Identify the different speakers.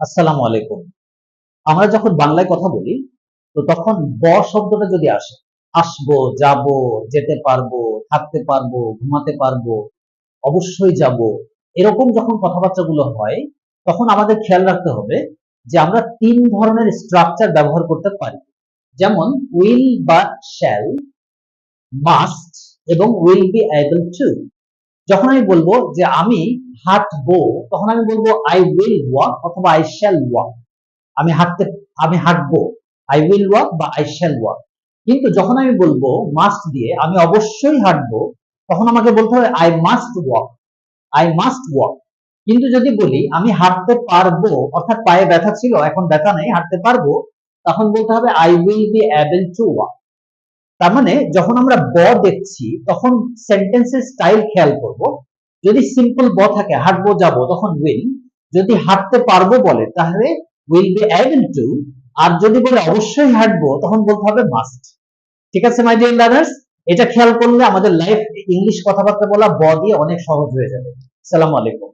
Speaker 1: আসসালামু আলাইকুম। আমরা যখন বাংলায় কথা বলি তো তখন শব্দটা যদি আসে, আসবো, যাবো, যেতে পারবো, থাকতে পারবো, ঘুমাতে পারবো, অবশ্যই যাবো, এরকম যখন কথাবার্তাগুলো হয় তখন আমাদের খেয়াল রাখতে হবে যে আমরা ৩ ধরনের স্ট্রাকচার ব্যবহার করতে পারি। যেমন উইল বা শ্যাল, মাস্ট এবং উইল বি এবল টু। যখন আমি বলবো যে আমি হাঁটবো, তখন আমি বলবো আই উইল ওয়াক অথবা আই শ্যাল ওয়াক। আমি হাঁটতে আমি হাঁটবো, আই উইল ওয়াক বা আই শ্যাল ওয়াক। কিন্তু যখন আমি বলবো মাস্ট দিয়ে আমি অবশ্যই হাঁটবো, তখন আমাকে বলতে হবে I must walk, I must walk. কিন্তু যদি বলি আমি হাঁটতে পারবো, অর্থাৎ পায়ে ব্যথা ছিল এখন ব্যথা নেই, হাঁটতে পারবো, তখন বলতে হবে I will be able to walk. তার মানে যখন আমরা দেখছি তখন সেন্টেন্সের স্টাইল খেয়াল করব। যদি সিম্পল থাকে হাঁটবো যাবো, তখন উইল। যদি হাঁটতে পারবো বলে তাহলে উইল বি এবল টু। আর যদি বলে অবশ্যই হাঁটবো তখন বলতে হবে মাস্ট। ঠিক আছে মাই ডিয়ার লার্নার্স, এটা খেয়াল করলে আমাদের লাইফ ইংলিশ কথাবার্তা বলা দিয়ে অনেক সহজ হয়ে যাবে। আসসালামু আলাইকুম।